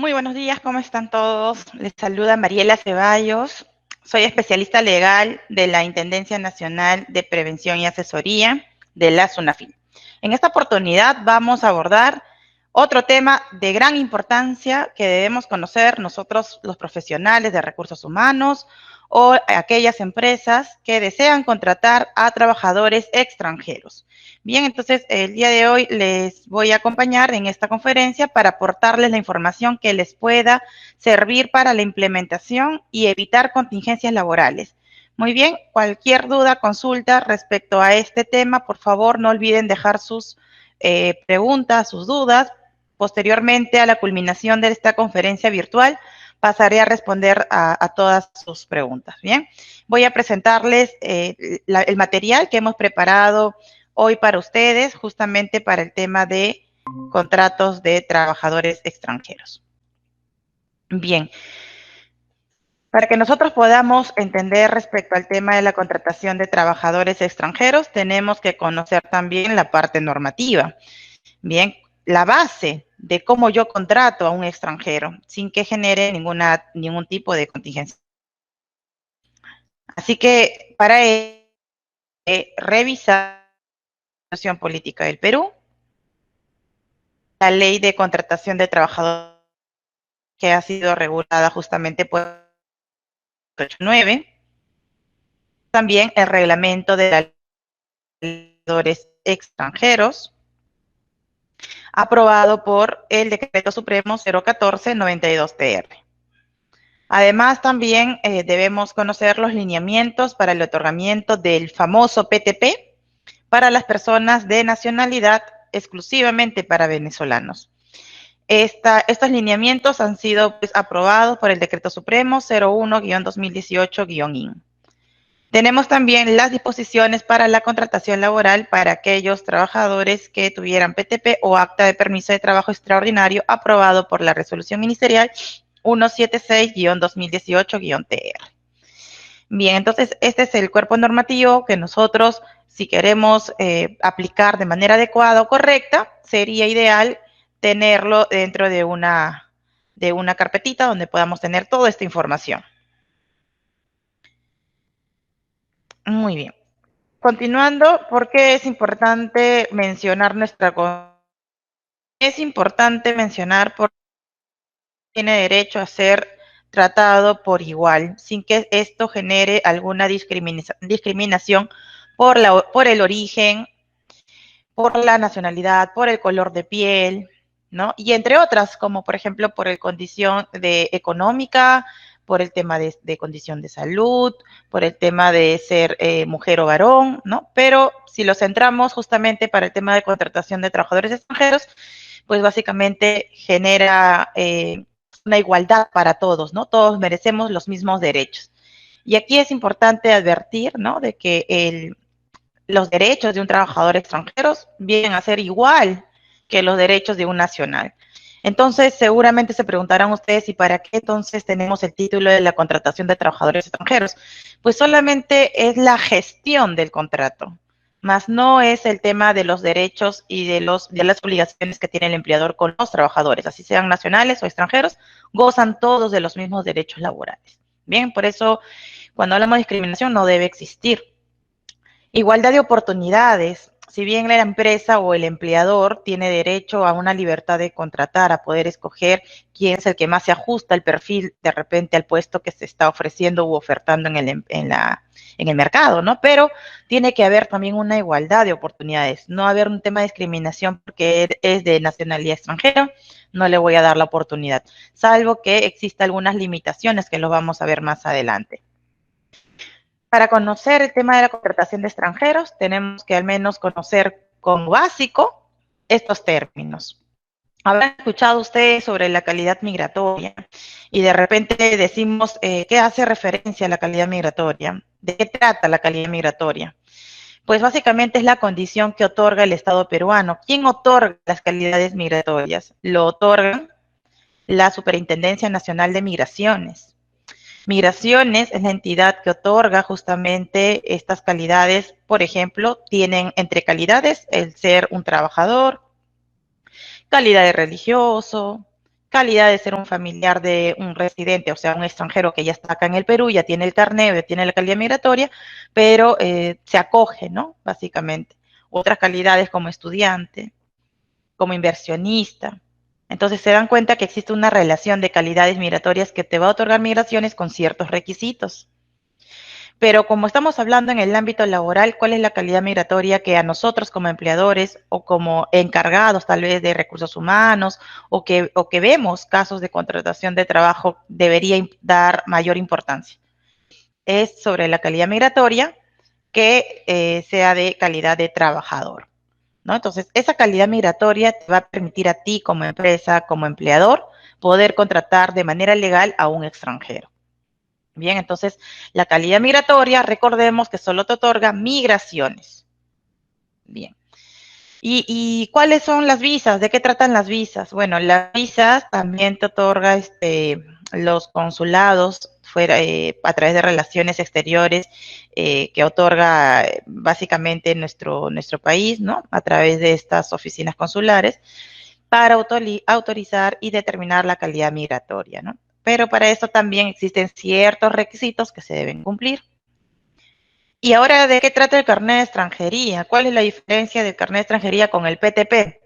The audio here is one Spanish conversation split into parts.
Muy buenos días, ¿cómo están todos? Les saluda Mariela Ceballos. Soy especialista legal de la Intendencia Nacional de Prevención y Asesoría de la SUNAFIL. En esta oportunidad vamos a abordar otro tema de gran importancia que debemos conocer nosotros los profesionales de recursos humanos o aquellas empresas que desean contratar a trabajadores extranjeros. Bien, entonces el día de hoy les voy a acompañar en esta conferencia para aportarles la información que les pueda servir para la implementación y evitar contingencias laborales. Muy bien, cualquier duda, consulta respecto a este tema, por favor no olviden dejar sus preguntas, sus dudas. Posteriormente a la culminación de esta conferencia virtual, pasaré a responder a todas sus preguntas. Bien, voy a presentarles el material que hemos preparado hoy para ustedes, justamente para el tema de contratos de trabajadores extranjeros. Bien, para que nosotros podamos entender respecto al tema de la contratación de trabajadores extranjeros, tenemos que conocer también la parte normativa. Bien, la base de cómo yo contrato a un extranjero sin que genere ningún tipo de contingencia. Así que para revisar la situación política del Perú, la ley de contratación de trabajadores que ha sido regulada justamente por 89, también el reglamento de la ley de trabajadores extranjeros, aprobado por el Decreto Supremo 014-92-TR. Además, también debemos conocer los lineamientos para el otorgamiento del famoso PTP para las personas de nacionalidad exclusivamente para venezolanos. Estos lineamientos han sido aprobados por el Decreto Supremo 01-2018-IN. Tenemos también las disposiciones para la contratación laboral para aquellos trabajadores que tuvieran PTP o acta de permiso de trabajo extraordinario aprobado por la resolución ministerial 176-2018-TR. Bien, entonces este es el cuerpo normativo que nosotros, si queremos aplicar de manera adecuada o correcta, sería ideal tenerlo dentro de una carpetita donde podamos tener toda esta información. Muy bien. Continuando, ¿por qué es importante mencionar Es importante mencionar porque tiene derecho a ser tratado por igual, sin que esto genere alguna discriminación por el origen, por la nacionalidad, por el color de piel, ¿no? Y entre otras, como por ejemplo por el condición económica, por el tema de condición de salud, por el tema de ser mujer o varón, ¿no? Pero si lo centramos justamente para el tema de contratación de trabajadores extranjeros, pues básicamente genera una igualdad para todos, ¿no? Todos merecemos los mismos derechos. Y aquí es importante advertir, ¿no? De que los derechos de un trabajador extranjero vienen a ser igual que los derechos de un nacional. Entonces, seguramente se preguntarán ustedes, ¿y para qué entonces tenemos el título de la contratación de trabajadores extranjeros? Pues solamente es la gestión del contrato, más no es el tema de los derechos y de las obligaciones que tiene el empleador con los trabajadores, así sean nacionales o extranjeros, gozan todos de los mismos derechos laborales. Bien, por eso cuando hablamos de discriminación no debe existir. Igualdad de oportunidades. Si bien la empresa o el empleador tiene derecho a una libertad de contratar, a poder escoger quién es el que más se ajusta al perfil de repente al puesto que se está ofreciendo u ofertando en el mercado, ¿no? Pero tiene que haber también una igualdad de oportunidades, no haber un tema de discriminación porque es de nacionalidad extranjera, no le voy a dar la oportunidad, salvo que exista algunas limitaciones que lo vamos a ver más adelante. Para conocer el tema de la contratación de extranjeros, tenemos que al menos conocer como básico estos términos. Habrán escuchado ustedes sobre la calidad migratoria y de repente decimos, ¿qué hace referencia a la calidad migratoria? ¿De qué trata la calidad migratoria? Pues básicamente es la condición que otorga el Estado peruano. ¿Quién otorga las calidades migratorias? Lo otorga la Superintendencia Nacional de Migraciones. Migraciones es la entidad que otorga justamente estas calidades. Por ejemplo, tienen entre calidades el ser un trabajador, calidad de religioso, calidad de ser un familiar de un residente, o sea, un extranjero que ya está acá en el Perú, ya tiene el carnet, ya tiene la calidad migratoria, pero se acoge, ¿no? Básicamente. Otras calidades como estudiante, como inversionista. Entonces se dan cuenta que existe una relación de calidades migratorias que te va a otorgar migraciones con ciertos requisitos. Pero como estamos hablando en el ámbito laboral, ¿cuál es la calidad migratoria que a nosotros como empleadores o como encargados tal vez de recursos humanos o que vemos casos de contratación de trabajo debería dar mayor importancia? Es sobre la calidad migratoria que sea de calidad de trabajador, ¿no? Entonces, esa calidad migratoria te va a permitir a ti como empresa, como empleador, poder contratar de manera legal a un extranjero. Bien, entonces la calidad migratoria, recordemos que solo te otorga migraciones. Bien. ¿Y cuáles son las visas? ¿De qué tratan las visas? Bueno, las visas también te otorga los consulados fuera, a través de relaciones exteriores que otorga básicamente nuestro país, ¿no? A través de estas oficinas consulares para autorizar y determinar la calidad migratoria, ¿no? Pero para eso también existen ciertos requisitos que se deben cumplir. Y ahora, ¿de qué trata el carnet de extranjería? ¿Cuál es la diferencia del carnet de extranjería con el PTP?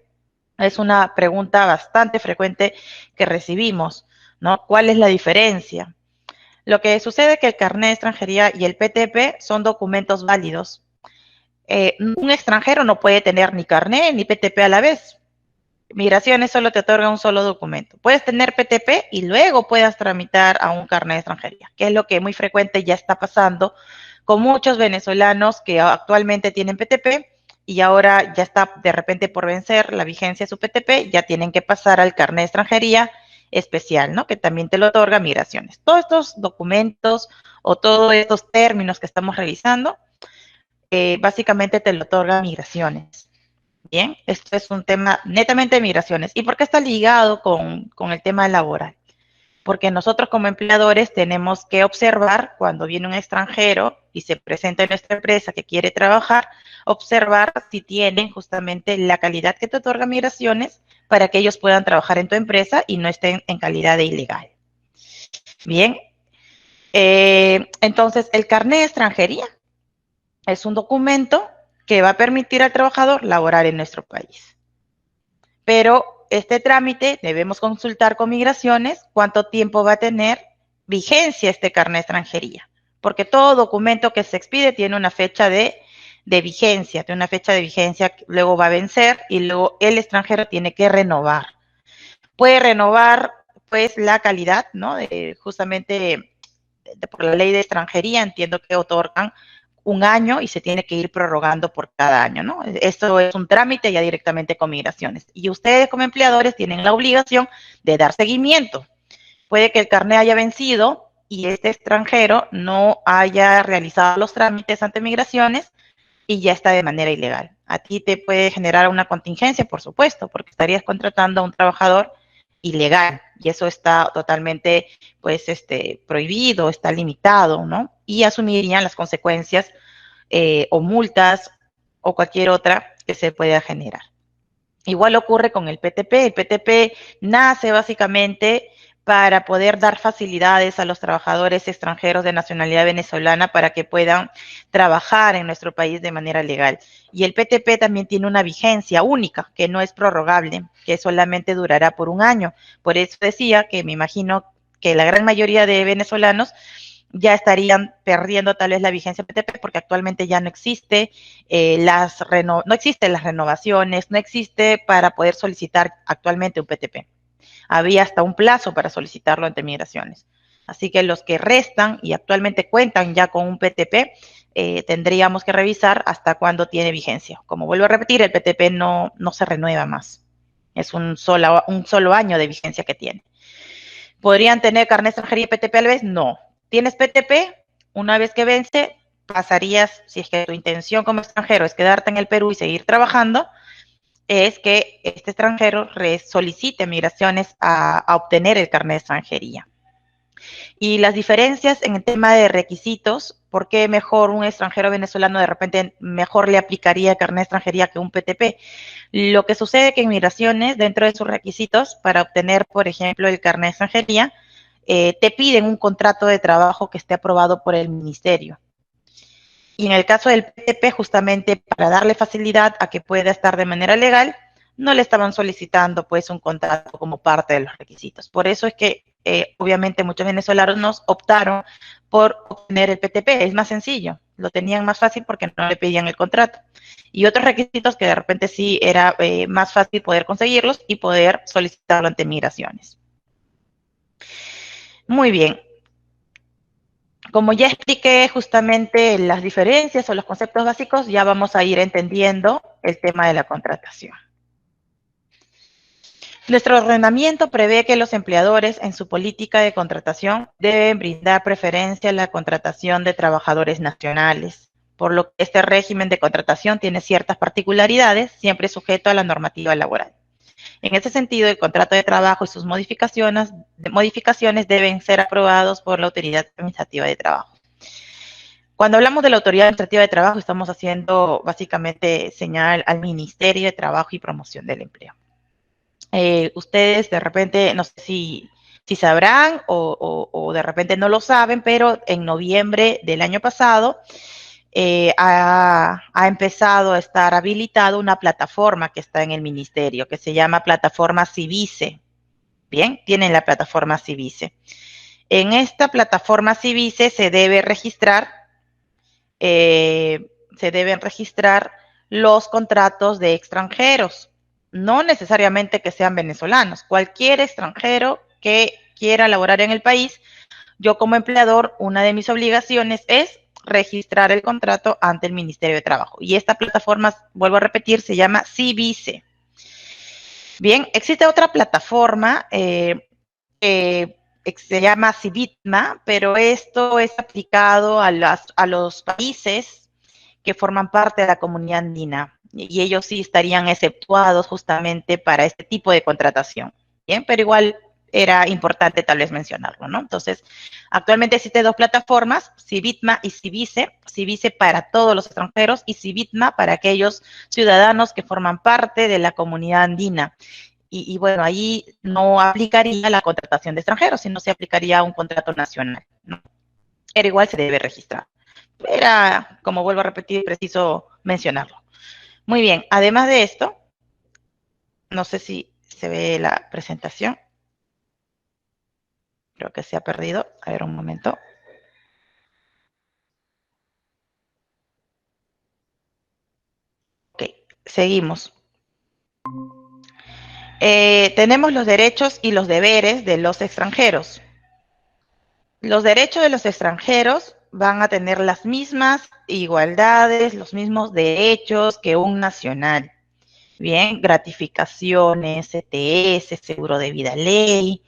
Es una pregunta bastante frecuente que recibimos, ¿no? ¿Cuál es la diferencia? Lo que sucede es que el carnet de extranjería y el PTP son documentos válidos. Un extranjero no puede tener ni carnet ni PTP a la vez. Migraciones solo te otorga un solo documento. Puedes tener PTP y luego puedas tramitar a un carnet de extranjería, que es lo que muy frecuente ya está pasando con muchos venezolanos que actualmente tienen PTP y ahora ya está de repente por vencer la vigencia de su PTP, ya tienen que pasar al carnet de extranjería especial, ¿no? Que también te lo otorga migraciones. Todos estos documentos o todos estos términos que estamos revisando, básicamente te lo otorga migraciones. Bien, esto es un tema netamente de migraciones. ¿Y por qué está ligado con el tema laboral? Porque nosotros como empleadores tenemos que observar cuando viene un extranjero y se presenta en nuestra empresa que quiere trabajar, observar si tienen justamente la calidad que te otorga migraciones para que ellos puedan trabajar en tu empresa y no estén en calidad de ilegal. Bien, entonces el carnet de extranjería es un documento que va a permitir al trabajador laborar en nuestro país. Pero este trámite debemos consultar con migraciones cuánto tiempo va a tener vigencia este carnet de extranjería, porque todo documento que se expide tiene una fecha de vigencia, tiene una fecha de vigencia que luego va a vencer y luego el extranjero tiene que renovar. Puede renovar pues la calidad, ¿no? Justamente por la ley de extranjería entiendo que otorgan un año y se tiene que ir prorrogando por cada año, ¿no? Esto es un trámite ya directamente con migraciones. Y ustedes como empleadores tienen la obligación de dar seguimiento. Puede que el carnet haya vencido y este extranjero no haya realizado los trámites ante migraciones y ya está de manera ilegal. A ti te puede generar una contingencia, por supuesto, porque estarías contratando a un trabajador ilegal y eso está totalmente pues prohibido, está limitado, ¿no? Y asumirían las consecuencias o multas o cualquier otra que se pueda generar. Igual ocurre con el PTP. El PTP nace básicamente para poder dar facilidades a los trabajadores extranjeros de nacionalidad venezolana para que puedan trabajar en nuestro país de manera legal. Y el PTP también tiene una vigencia única, que no es prorrogable, que solamente durará por un año. Por eso decía que me imagino que la gran mayoría de venezolanos ya estarían perdiendo tal vez la vigencia PTP porque actualmente ya no existe no existen las renovaciones, no existe para poder solicitar actualmente un PTP. Había hasta un plazo para solicitarlo ante migraciones. Así que los que restan y actualmente cuentan ya con un PTP, tendríamos que revisar hasta cuándo tiene vigencia. Como vuelvo a repetir, el PTP no se renueva más. Es un solo año de vigencia que tiene. ¿Podrían tener carnet de extranjería y PTP a la vez? No. ¿Tienes PTP? Una vez que vence, pasarías, si es que tu intención como extranjero es quedarte en el Perú y seguir trabajando, es que este extranjero solicite migraciones a obtener el carnet de extranjería. Y las diferencias en el tema de requisitos, ¿por qué mejor un extranjero venezolano de repente mejor le aplicaría el carnet de extranjería que un PTP? Lo que sucede es que en migraciones, dentro de sus requisitos, para obtener, por ejemplo, el carnet de extranjería, te piden un contrato de trabajo que esté aprobado por el ministerio. Y en el caso del PTP, justamente para darle facilidad a que pueda estar de manera legal, no le estaban solicitando pues un contrato como parte de los requisitos. Por eso es que obviamente muchos venezolanos optaron por obtener el PTP. Es más sencillo, lo tenían más fácil porque no le pedían el contrato. Y otros requisitos que de repente sí era más fácil poder conseguirlos y poder solicitarlo ante migraciones. Muy bien. Como ya expliqué justamente las diferencias o los conceptos básicos, ya vamos a ir entendiendo el tema de la contratación. Nuestro ordenamiento prevé que los empleadores en su política de contratación deben brindar preferencia a la contratación de trabajadores nacionales, por lo que este régimen de contratación tiene ciertas particularidades, siempre sujeto a la normativa laboral. En ese sentido, el contrato de trabajo y sus modificaciones deben ser aprobados por la Autoridad Administrativa de Trabajo. Cuando hablamos de la Autoridad Administrativa de Trabajo, estamos haciendo básicamente señal al Ministerio de Trabajo y Promoción del Empleo. Ustedes de repente, no sé si sabrán o de repente no lo saben, pero en noviembre del año pasado ha empezado a estar habilitado una plataforma que está en el ministerio, que se llama Plataforma Civice. Bien, tienen la plataforma Civice. En esta plataforma Civice se deben registrar los contratos de extranjeros, no necesariamente que sean venezolanos, cualquier extranjero que quiera laborar en el país. Yo como empleador, una de mis obligaciones es registrar el contrato ante el Ministerio de Trabajo. Y esta plataforma, vuelvo a repetir, se llama Civice. Bien, existe otra plataforma que se llama Civitma, pero esto es aplicado a los países que forman parte de la comunidad andina y ellos sí estarían exceptuados justamente para este tipo de contratación. Bien, pero igual era importante tal vez mencionarlo, ¿no? Entonces, actualmente existen dos plataformas, Civitma y Civice. Civice para todos los extranjeros y Civitma para aquellos ciudadanos que forman parte de la comunidad andina. Y bueno, ahí no aplicaría la contratación de extranjeros, sino se aplicaría un contrato nacional, ¿no? Pero igual se debe registrar. Era, como vuelvo a repetir, preciso mencionarlo. Muy bien, además de esto, no sé si se ve la presentación. Creo que se ha perdido. A ver, un momento. Ok, seguimos. Tenemos los derechos y los deberes de los extranjeros. Los derechos de los extranjeros van a tener las mismas igualdades, los mismos derechos que un nacional. Bien, gratificaciones, CTS, seguro de vida ley,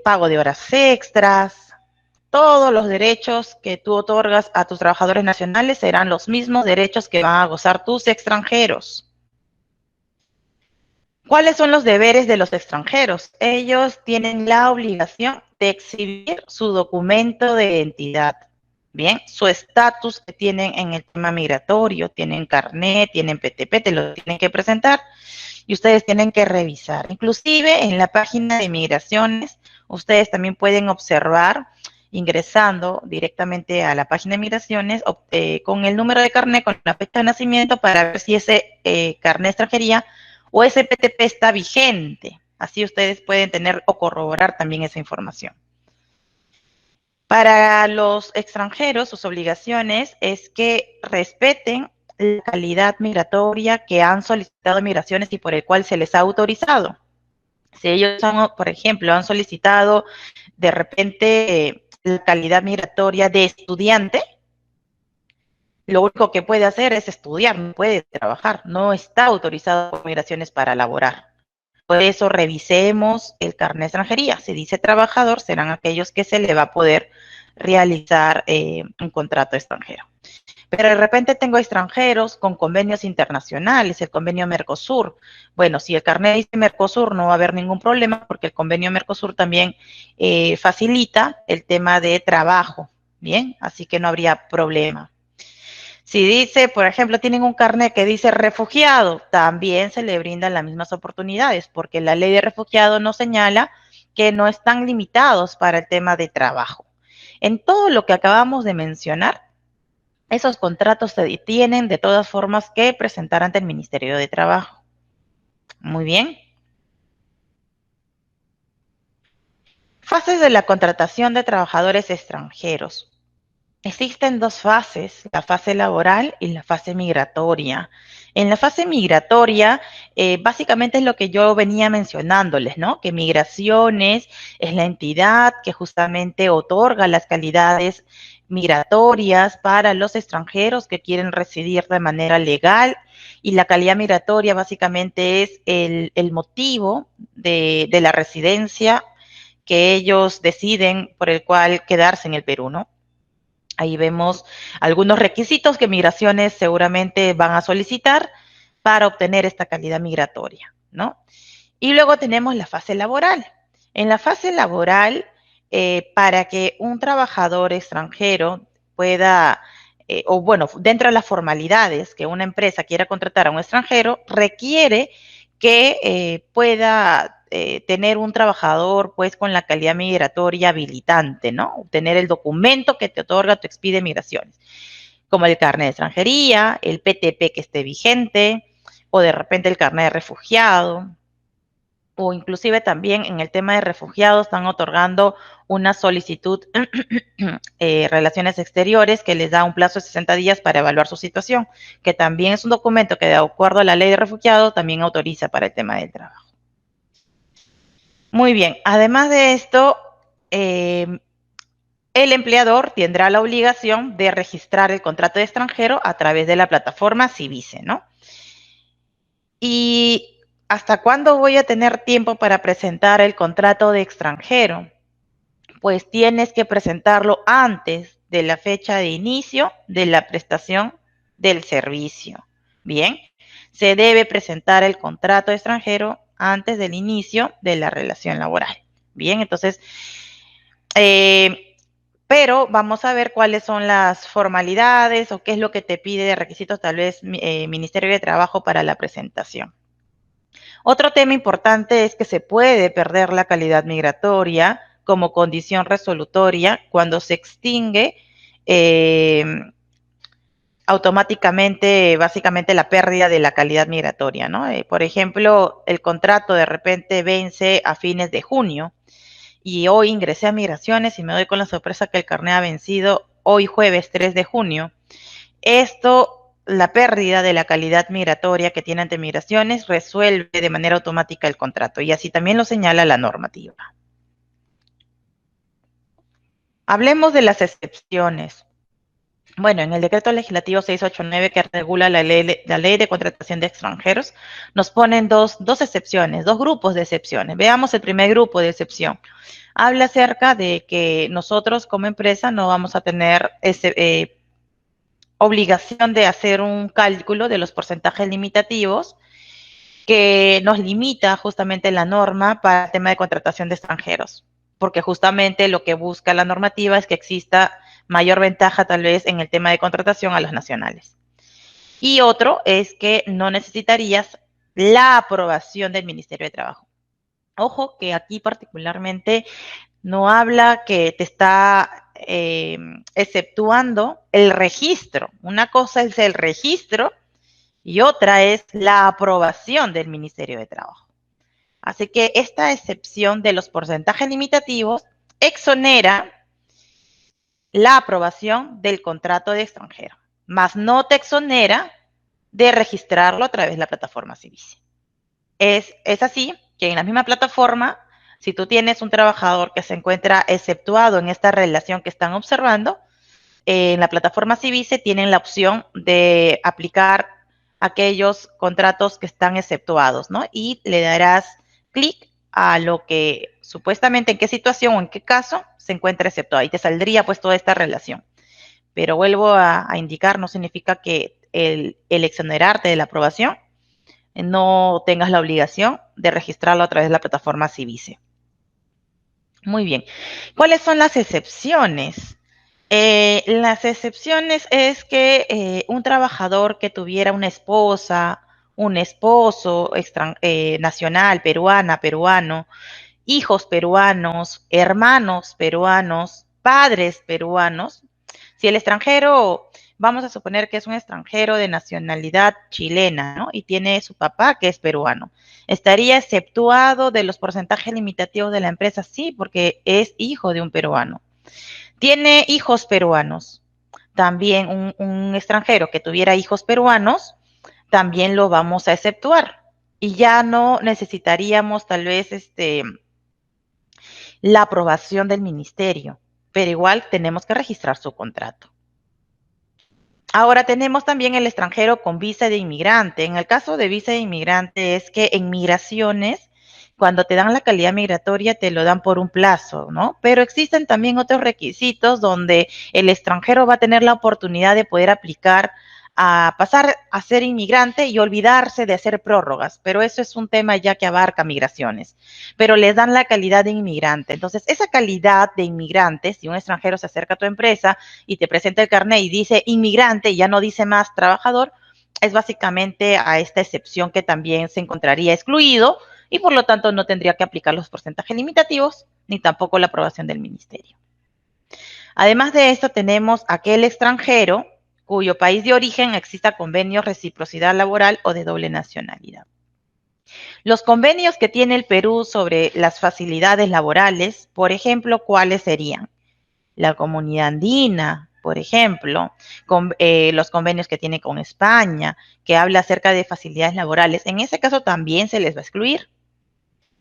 pago de horas extras, todos los derechos que tú otorgas a tus trabajadores nacionales serán los mismos derechos que van a gozar tus extranjeros. ¿Cuáles son los deberes de los extranjeros? Ellos tienen la obligación de exhibir su documento de identidad. Bien, su estatus que tienen en el tema migratorio, tienen carnet, tienen PTP, te lo tienen que presentar y ustedes tienen que revisar. Inclusive en la página de migraciones, ustedes también pueden observar ingresando directamente a la página de migraciones con el número de carnet, con la fecha de nacimiento para ver si ese carnet de extranjería o ese PTP está vigente. Así ustedes pueden tener o corroborar también esa información. Para los extranjeros, sus obligaciones es que respeten la calidad migratoria que han solicitado migraciones y por el cual se les ha autorizado. Si ellos, por ejemplo, han solicitado de repente la calidad migratoria de estudiante, lo único que puede hacer es estudiar, no puede trabajar, no está autorizado por migraciones para laborar. Por eso revisemos el carnet de extranjería. Si dice trabajador, serán aquellos que se le va a poder realizar un contrato extranjero. pero de repente tengo extranjeros con convenios internacionales, el convenio Mercosur. Bueno, si el carnet dice Mercosur no va a haber ningún problema porque el convenio Mercosur también facilita el tema de trabajo, ¿bien? Así que no habría problema. Si dice, por ejemplo, tienen un carnet que dice refugiado, también se le brindan las mismas oportunidades, porque la ley de refugiado nos señala que no están limitados para el tema de trabajo. En todo lo que acabamos de mencionar, esos contratos se tienen de todas formas que presentar ante el Ministerio de Trabajo. Muy bien. Fases de la contratación de trabajadores extranjeros. Existen dos fases, la fase laboral y la fase migratoria. En la fase migratoria, básicamente es lo que yo venía mencionándoles, ¿no? Que migraciones es la entidad que justamente otorga las calidades migratorias para los extranjeros que quieren residir de manera legal y la calidad migratoria básicamente es el motivo de la residencia que ellos deciden por el cual quedarse en el Perú, ¿no? Ahí vemos algunos requisitos que migraciones seguramente van a solicitar para obtener esta calidad migratoria, ¿no? Y luego tenemos la fase laboral. En la fase laboral, para que un trabajador extranjero pueda, o bueno, dentro de las formalidades que una empresa quiera contratar a un extranjero, requiere que pueda tener un trabajador pues con la calidad migratoria habilitante, ¿no? Obtener el documento que te otorga tu expide migraciones, como el carnet de extranjería, el PTP que esté vigente, o de repente el carnet de refugiado, o inclusive también en el tema de refugiados están otorgando una solicitud Relaciones Exteriores que les da un plazo de 60 días para evaluar su situación, que también es un documento que de acuerdo a la ley de refugiados también autoriza para el tema del trabajo. Muy bien, además de esto, el empleador tendrá la obligación de registrar el contrato de extranjero a través de la plataforma Civice, ¿no? ¿Y hasta cuándo voy a tener tiempo para presentar el contrato de extranjero? Pues tienes que presentarlo antes de la fecha de inicio de la prestación del servicio. Bien, se debe presentar el contrato de extranjero antes del inicio de la relación laboral. Bien, entonces, pero vamos a ver cuáles son las formalidades o qué es lo que te pide de requisitos tal vez Ministerio de Trabajo para la presentación. Otro tema importante es que se puede perder la calidad migratoria como condición resolutoria cuando se extingue automáticamente, básicamente, la pérdida de la calidad migratoria, ¿no? Por ejemplo, el contrato de repente vence a fines de junio y hoy ingresé a migraciones y me doy con la sorpresa que el carnet ha vencido hoy jueves 3 de junio. Esto, la pérdida de la calidad migratoria que tiene ante migraciones resuelve de manera automática el contrato y así también lo señala la normativa. Hablemos de las excepciones. Bueno, en el decreto legislativo 689 que regula la ley de contratación de extranjeros, nos ponen dos excepciones, dos grupos de excepciones. Veamos el primer grupo de excepción. Habla acerca de que nosotros como empresa no vamos a tener obligación de hacer un cálculo de los porcentajes limitativos que nos limita justamente la norma para el tema de contratación de extranjeros, porque justamente lo que busca la normativa es que exista mayor ventaja tal vez en el tema de contratación a los nacionales. Y otro es que no necesitarías la aprobación del Ministerio de Trabajo. Ojo que aquí particularmente no habla que te está exceptuando el registro. Una cosa es el registro y otra es la aprobación del Ministerio de Trabajo. Así que esta excepción de los porcentajes limitativos exonera la aprobación del contrato de extranjero, más no te exonera de registrarlo a través de la plataforma Civice. Es así que en la misma plataforma, si tú tienes un trabajador que se encuentra exceptuado en esta relación que están observando, en la plataforma Civice tienen la opción de aplicar aquellos contratos que están exceptuados, ¿no? Y le darás clic a lo que supuestamente en qué situación o en qué caso se encuentra exceptuado. Y te saldría pues toda esta relación. pero vuelvo a indicar, no significa que el exonerarte de la aprobación no tengas la obligación de registrarlo a través de la plataforma Civice. Muy bien. ¿Cuáles son las excepciones? Las excepciones es que un trabajador que tuviera una esposa, un esposo nacional, peruana, peruano, hijos peruanos, hermanos peruanos, padres peruanos, si el extranjero, vamos a suponer que es un extranjero de nacionalidad chilena, ¿no? Y tiene su papá que es peruano, ¿estaría exceptuado de los porcentajes limitativos de la empresa? Sí, porque es hijo de un peruano. Tiene hijos peruanos. También un extranjero que tuviera hijos peruanos, también lo vamos a exceptuar. Y ya no necesitaríamos tal vez la aprobación del ministerio, pero igual tenemos que registrar su contrato. Ahora tenemos también el extranjero con visa de inmigrante. En el caso de visa de inmigrante es que en migraciones, cuando te dan la calidad migratoria, te lo dan por un plazo, ¿no? Pero existen también otros requisitos donde el extranjero va a tener la oportunidad de poder aplicar a pasar a ser inmigrante y olvidarse de hacer prórrogas, pero eso es un tema ya que abarca migraciones, pero les dan la calidad de inmigrante. Entonces, esa calidad de inmigrante, si un extranjero se acerca a tu empresa y te presenta el carnet y dice inmigrante y ya no dice más trabajador, es básicamente a esta excepción que también se encontraría excluido y por lo tanto no tendría que aplicar los porcentajes limitativos ni tampoco la aprobación del ministerio. Además de esto, tenemos aquel extranjero cuyo país de origen exista convenio, reciprocidad laboral o de doble nacionalidad. Los convenios que tiene el Perú sobre las facilidades laborales, por ejemplo, ¿cuáles serían? La Comunidad Andina, por ejemplo, los convenios que tiene con España, que habla acerca de facilidades laborales. En ese caso también se les va a excluir.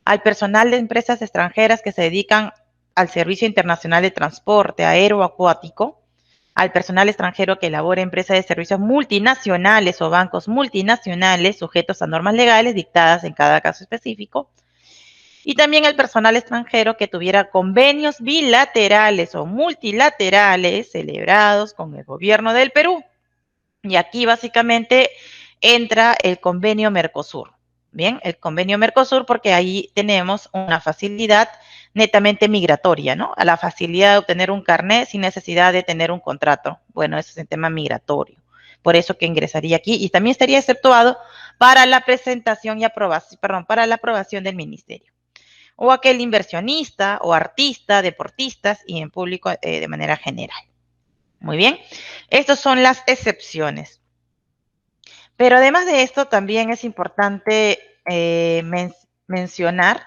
Al personal de empresas extranjeras que se dedican al servicio internacional de transporte aeroacuático, al personal extranjero que elabora empresas de servicios multinacionales o bancos multinacionales sujetos a normas legales dictadas en cada caso específico, y también al personal extranjero que tuviera convenios bilaterales o multilaterales celebrados con el gobierno del Perú. Y aquí básicamente entra el convenio Mercosur. Bien, el convenio Mercosur porque ahí tenemos una facilidad netamente migratoria, ¿no? A la facilidad de obtener un carnet sin necesidad de tener un contrato. Bueno, eso es el tema migratorio. Por eso que ingresaría aquí y también estaría exceptuado para la presentación y aprobación, perdón, para la aprobación del ministerio. O aquel inversionista o artista, deportistas y en público de manera general. Muy bien, estas son las excepciones. Pero además de esto, también es importante mencionar,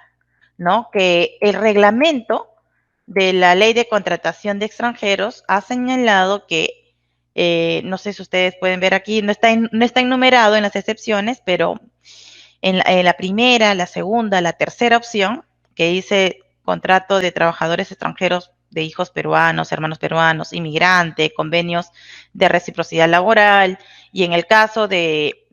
¿no?, que el reglamento de la Ley de Contratación de Extranjeros ha señalado que, no sé si ustedes pueden ver aquí, no está enumerado en las excepciones, pero en la primera, la segunda, la tercera opción, que dice contrato de trabajadores extranjeros de hijos peruanos, hermanos peruanos, inmigrante, convenios de reciprocidad laboral, y en el caso de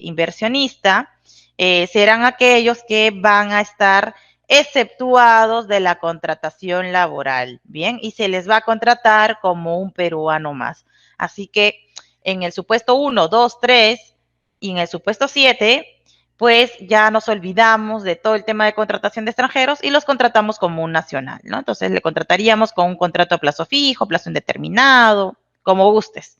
inversionista, serán aquellos que van a estar exceptuados de la contratación laboral, ¿bien? Y se les va a contratar como un peruano más. Así que en el supuesto 1, 2, 3 y en el supuesto 7, pues ya nos olvidamos de todo el tema de contratación de extranjeros y los contratamos como un nacional, ¿no? Entonces le contrataríamos con un contrato a plazo fijo, plazo indeterminado, como gustes.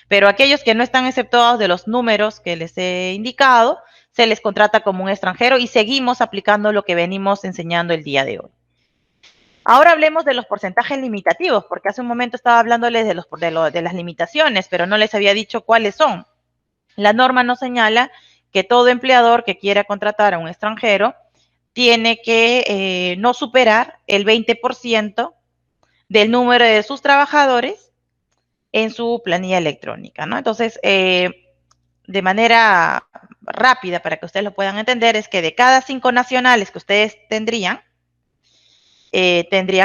Pero aquellos que no están exceptuados de los números que les he indicado, se les contrata como un extranjero y seguimos aplicando lo que venimos enseñando el día de hoy. Ahora hablemos de los porcentajes limitativos, porque hace un momento estaba hablándoles de las limitaciones, pero no les había dicho cuáles son. La norma nos señala que todo empleador que quiera contratar a un extranjero tiene que no superar el 20% del número de sus trabajadores en su planilla electrónica, ¿no? Entonces, de manera rápida para que ustedes lo puedan entender, es que de cada 5 nacionales que ustedes tendrían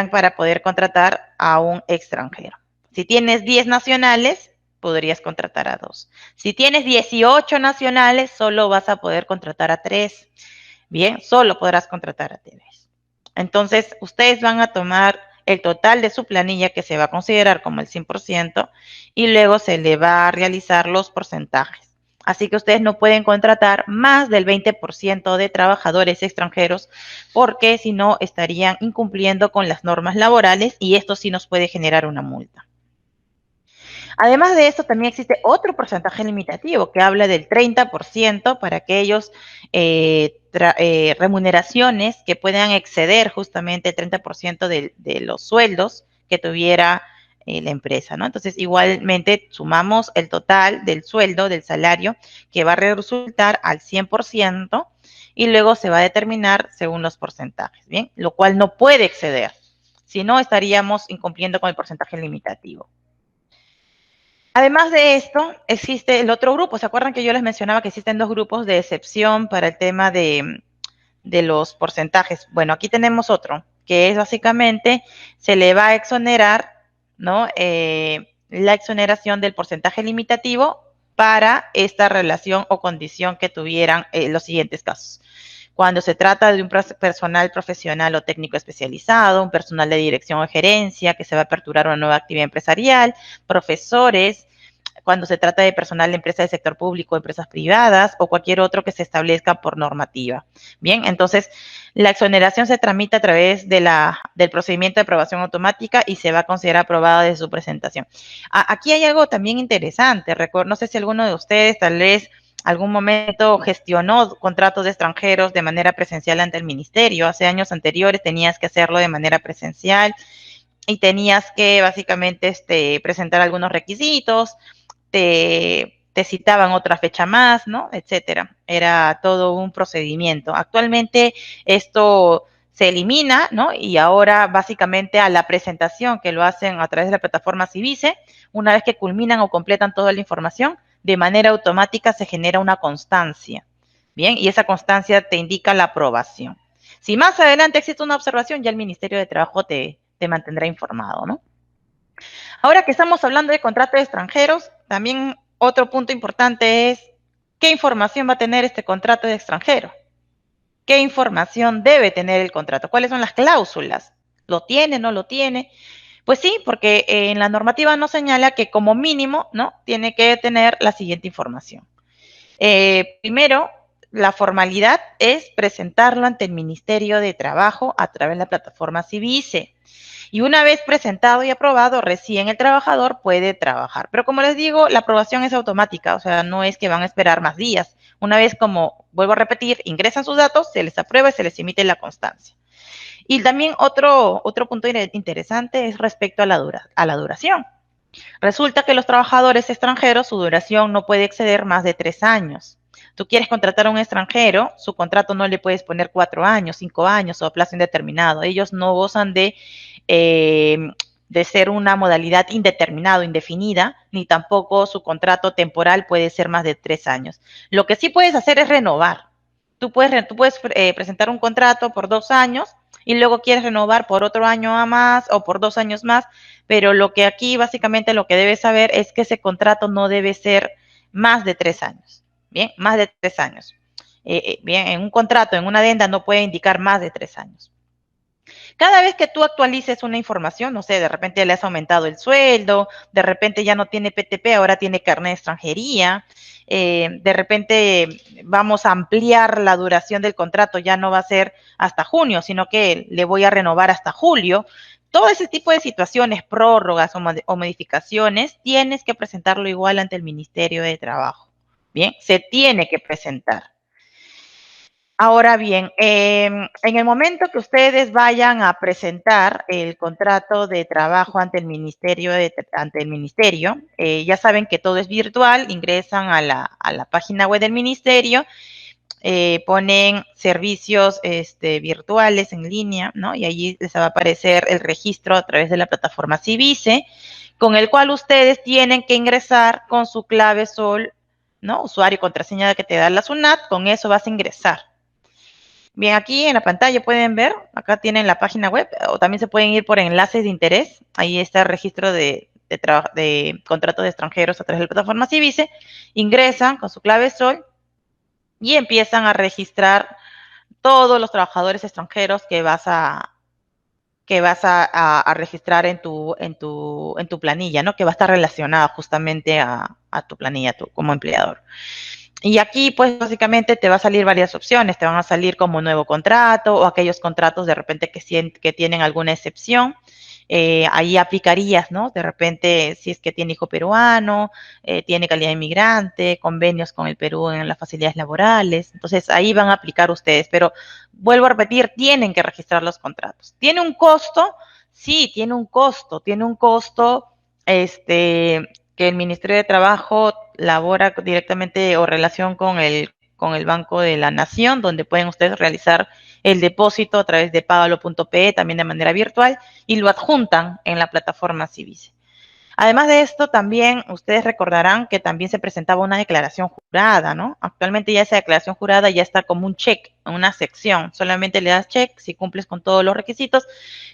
para poder contratar a un extranjero. Si tienes 10 nacionales, podrías contratar a 2. Si tienes 18 nacionales, solo vas a poder contratar a 3. Bien, solo podrás contratar a 3. Entonces, ustedes van a tomar el total de su planilla, que se va a considerar como el 100%, y luego se le va a realizar los porcentajes. Así que ustedes no pueden contratar más del 20% de trabajadores extranjeros, porque si no estarían incumpliendo con las normas laborales y esto sí nos puede generar una multa. Además de esto, también existe otro porcentaje limitativo que habla del 30% para aquellos remuneraciones que puedan exceder justamente el 30% de los sueldos que tuviera la empresa, ¿no? Entonces, igualmente sumamos el total del sueldo, del salario, que va a resultar al 100% y luego se va a determinar según los porcentajes, ¿bien? Lo cual no puede exceder, si no estaríamos incumpliendo con el porcentaje limitativo. Además de esto, existe el otro grupo. ¿Se acuerdan que yo les mencionaba que existen dos grupos de excepción para el tema de los porcentajes? Bueno, aquí tenemos otro, que es básicamente, se le va a exonerar, ¿no? La exoneración del porcentaje limitativo para esta relación o condición que tuvieran los siguientes casos. Cuando se trata de un personal profesional o técnico especializado, un personal de dirección o gerencia que se va a aperturar una nueva actividad empresarial, profesores, cuando se trata de personal de empresas del sector público, empresas privadas o cualquier otro que se establezca por normativa. Bien, entonces la exoneración se tramita a través del procedimiento de aprobación automática y se va a considerar aprobada desde su presentación. Aquí hay algo también interesante. No sé si alguno de ustedes tal vez algún momento gestionó contratos de extranjeros de manera presencial ante el ministerio. Hace años anteriores tenías que hacerlo de manera presencial y tenías que básicamente presentar algunos requisitos, te citaban otra fecha más, ¿no? Etcétera. Era todo un procedimiento. Actualmente esto se elimina, ¿no? Y ahora básicamente a la presentación que lo hacen a través de la plataforma Civice, una vez que culminan o completan toda la información, de manera automática se genera una constancia. Bien, y esa constancia te indica la aprobación. Si más adelante existe una observación, ya el Ministerio de Trabajo te mantendrá informado, ¿no? Ahora que estamos hablando de contratos de extranjeros, también otro punto importante es qué información va a tener este contrato de extranjero. ¿Qué información debe tener el contrato? ¿Cuáles son las cláusulas? ¿Lo tiene, no lo tiene? Pues sí, porque en la normativa nos señala que como mínimo, ¿no? Tiene que tener la siguiente información. Primero, la formalidad es presentarlo ante el Ministerio de Trabajo a través de la plataforma Civice. Y una vez presentado y aprobado, recién el trabajador puede trabajar. Pero como les digo, la aprobación es automática, o sea, no es que van a esperar más días. Una vez, como vuelvo a repetir, ingresan sus datos, se les aprueba y se les emite la constancia. Y también otro punto interesante es respecto a la duración. Resulta que los trabajadores extranjeros, su duración no puede exceder más de 3 años. Tú quieres contratar a un extranjero, su contrato no le puedes poner 4 años, 5 años o a plazo indeterminado. Ellos no gozan de ser una modalidad indeterminada, indefinida, ni tampoco su contrato temporal puede ser más de 3 años. Lo que sí puedes hacer es renovar. Tú puedes presentar un contrato por 2 años y luego quieres renovar por otro año a más o por 2 años más, pero lo que aquí básicamente lo que debes saber es que ese contrato no debe ser más de 3 años. Bien, más de 3 años. Bien, en un contrato, en una adenda no puede indicar más de 3 años. Cada vez que tú actualices una información, no sé, de repente le has aumentado el sueldo, de repente ya no tiene PTP, ahora tiene carnet de extranjería, de repente vamos a ampliar la duración del contrato, ya no va a ser hasta junio, sino que le voy a renovar hasta julio. Todo ese tipo de situaciones, prórrogas o modificaciones, tienes que presentarlo igual ante el Ministerio de Trabajo. Bien, se tiene que presentar. Ahora bien, en el momento que ustedes vayan a presentar el contrato de trabajo ante el ministerio, ya saben que todo es virtual, ingresan a la página web del ministerio, ponen servicios virtuales en línea, ¿no? Y allí les va a aparecer el registro a través de la plataforma Civice, con el cual ustedes tienen que ingresar con su clave SOL, ¿no? Usuario y contraseña que te da la SUNAT, con eso vas a ingresar. Bien, aquí en la pantalla pueden ver, acá tienen la página web, o también se pueden ir por enlaces de interés. Ahí está el registro de contratos de extranjeros a través de la plataforma Civice. Ingresan con su clave SOL y empiezan a registrar todos los trabajadores extranjeros que que vas a registrar en tu planilla, ¿no? Que va a estar relacionada justamente a tu planilla como empleador. Y aquí, pues, básicamente te va a salir varias opciones. Te van a salir como nuevo contrato o aquellos contratos de repente que tienen alguna excepción. Ahí aplicarías, ¿no? De repente, si es que tiene hijo peruano, tiene calidad de inmigrante, convenios con el Perú en las facilidades laborales. Entonces, ahí van a aplicar ustedes. Pero, vuelvo a repetir, tienen que registrar los contratos. ¿Tiene un costo? Sí, tiene un costo, que el Ministerio de Trabajo labora directamente o relación con el Banco de la Nación, donde pueden ustedes realizar el depósito a través de pagalo.pe, también de manera virtual, y lo adjuntan en la plataforma Civice. Además de esto, también ustedes recordarán que también se presentaba una declaración jurada, ¿no? Actualmente ya esa declaración jurada ya está como un check, en una sección. Solamente le das check si cumples con todos los requisitos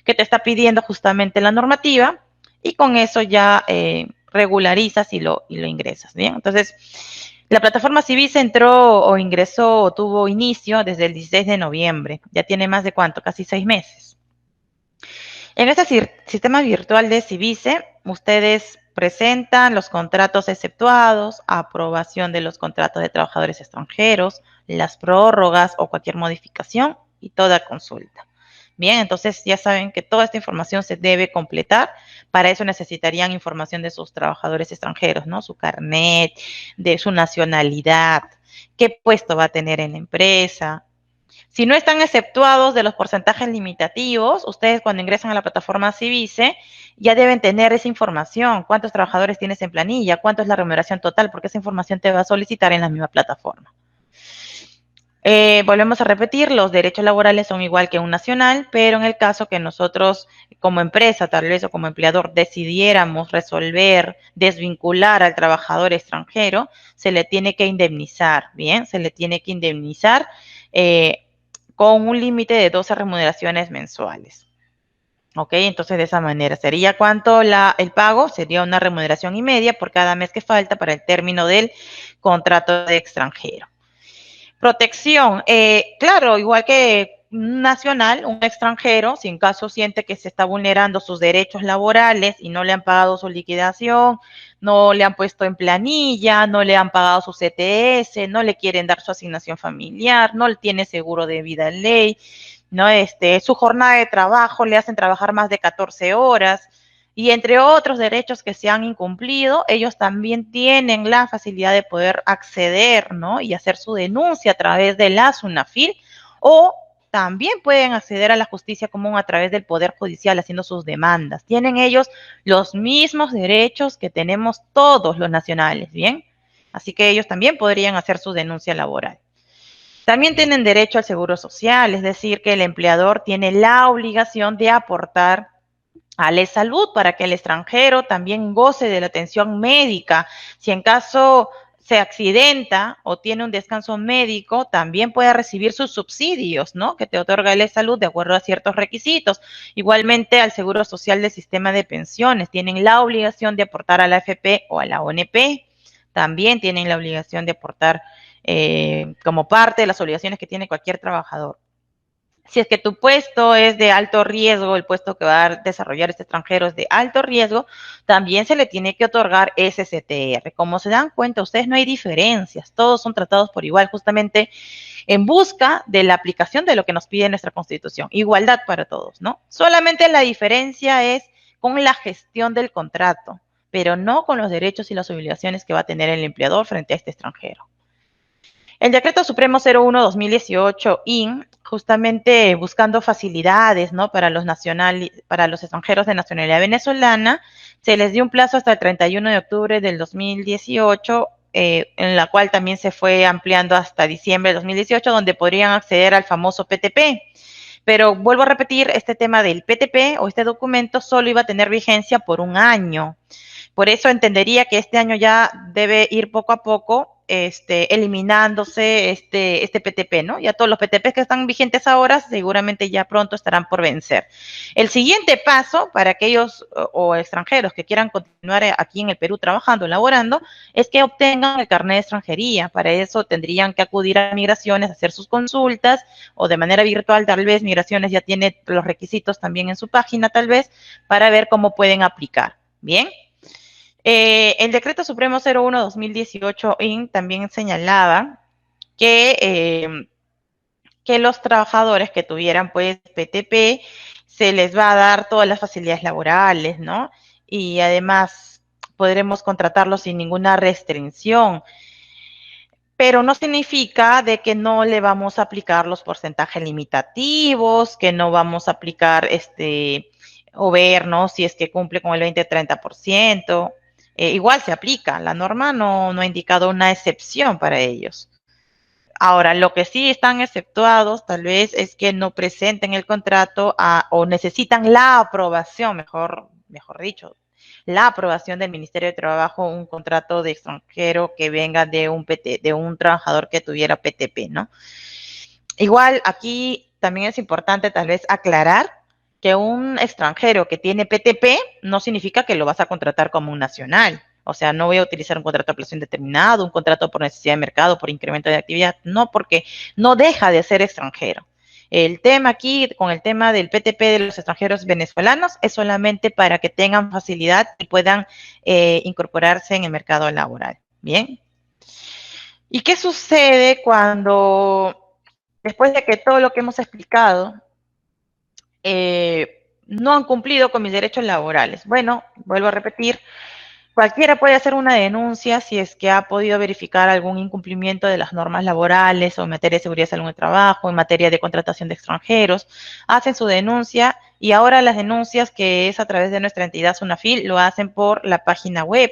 que te está pidiendo justamente la normativa y con eso ya regularizas y lo ingresas, ¿bien? Entonces, la plataforma Civice entró o ingresó o tuvo inicio desde el 16 de noviembre. Ya tiene más de ¿cuánto? Casi 6 meses. En este sistema virtual de Civice, ustedes presentan los contratos exceptuados, aprobación de los contratos de trabajadores extranjeros, las prórrogas o cualquier modificación y toda consulta. Bien, entonces ya saben que toda esta información se debe completar. Para eso necesitarían información de sus trabajadores extranjeros, ¿no? Su carnet, de su nacionalidad, qué puesto va a tener en la empresa. Si no están exceptuados de los porcentajes limitativos, ustedes cuando ingresan a la plataforma Civice ya deben tener esa información. ¿Cuántos trabajadores tienes en planilla? ¿Cuánto es la remuneración total? Porque esa información te va a solicitar en la misma plataforma. Volvemos a repetir, los derechos laborales son igual que un nacional, pero en el caso que nosotros como empresa tal vez o como empleador decidiéramos resolver, desvincular al trabajador extranjero, se le tiene que indemnizar, ¿bien? Se le tiene que indemnizar con un límite de 12 remuneraciones mensuales. ¿Ok? Entonces de esa manera, ¿sería cuánto el pago? Sería una remuneración y media por cada mes que falta para el término del contrato de extranjero. Protección, claro, igual que un nacional, un extranjero, si en caso siente que se está vulnerando sus derechos laborales y no le han pagado su liquidación, no le han puesto en planilla, no le han pagado su CTS, no le quieren dar su asignación familiar, no le tiene seguro de vida en ley, no su jornada de trabajo le hacen trabajar más de 14 horas, y entre otros derechos que se han incumplido, ellos también tienen la facilidad de poder acceder, ¿no? Y hacer su denuncia a través de la SUNAFIL o también pueden acceder a la justicia común a través del Poder Judicial haciendo sus demandas. Tienen ellos los mismos derechos que tenemos todos los nacionales, ¿bien? Así que ellos también podrían hacer su denuncia laboral. También tienen derecho al seguro social, es decir, que el empleador tiene la obligación de aportar a la salud para que el extranjero también goce de la atención médica. Si en caso se accidenta o tiene un descanso médico, también puede recibir sus subsidios, ¿no? Que te otorga el salud de acuerdo a ciertos requisitos. Igualmente al Seguro Social del Sistema de Pensiones. Tienen la obligación de aportar a la AFP o a la ONP. También tienen la obligación de aportar como parte de las obligaciones que tiene cualquier trabajador. Si es que tu puesto es de alto riesgo, el puesto que va a desarrollar este extranjero es de alto riesgo, también se le tiene que otorgar ese CTR. Como se dan cuenta, ustedes no hay diferencias, todos son tratados por igual, justamente en busca de la aplicación de lo que nos pide nuestra Constitución. Igualdad para todos, ¿no? Solamente la diferencia es con la gestión del contrato, pero no con los derechos y las obligaciones que va a tener el empleador frente a este extranjero. El Decreto Supremo 01-2018 IN, justamente buscando facilidades, ¿no? Para los extranjeros de nacionalidad venezolana, se les dio un plazo hasta el 31 de octubre del 2018, en la cual también se fue ampliando hasta diciembre de 2018, donde podrían acceder al famoso PTP. Pero vuelvo a repetir, este tema del PTP o este documento solo iba a tener vigencia por un año. Por eso entendería que este año ya debe ir poco a poco eliminándose este PTP, ¿no? Ya todos los PTPs que están vigentes ahora seguramente ya pronto estarán por vencer. El siguiente paso para aquellos o extranjeros que quieran continuar aquí en el Perú trabajando, laborando, es que obtengan el carnet de extranjería. Para eso tendrían que acudir a Migraciones, hacer sus consultas, o de manera virtual, tal vez Migraciones ya tiene los requisitos también en su página, tal vez, para ver cómo pueden aplicar. Bien. El Decreto Supremo 01-2018 también señalaba que los trabajadores que tuvieran pues PTP se les va a dar todas las facilidades laborales, ¿no? Y además podremos contratarlos sin ninguna restricción, pero no significa de que no le vamos a aplicar los porcentajes limitativos, que no vamos a aplicar o ver, ¿no? Si es que cumple con el 20-30%. Igual se aplica, la norma no ha indicado una excepción para ellos. Ahora, lo que sí están exceptuados tal vez es que no presenten el contrato o necesitan la aprobación, mejor dicho, la aprobación del Ministerio de Trabajo, un contrato de extranjero que venga de un trabajador que tuviera PTP, ¿no? Igual aquí también es importante tal vez aclarar que un extranjero que tiene PTP no significa que lo vas a contratar como un nacional. O sea, no voy a utilizar un contrato a plazo indeterminado, un contrato por necesidad de mercado, por incremento de actividad, no, porque no deja de ser extranjero. El tema aquí, con el tema del PTP de los extranjeros venezolanos, es solamente para que tengan facilidad y puedan incorporarse en el mercado laboral. Bien. ¿Y qué sucede cuando, después de que todo lo que hemos explicado, no han cumplido con mis derechos laborales? Bueno, vuelvo a repetir, cualquiera puede hacer una denuncia si es que ha podido verificar algún incumplimiento de las normas laborales o en materia de seguridad y salud en el trabajo, en materia de contratación de extranjeros. Hacen su denuncia y ahora las denuncias, que es a través de nuestra entidad SUNAFIL, lo hacen por la página web,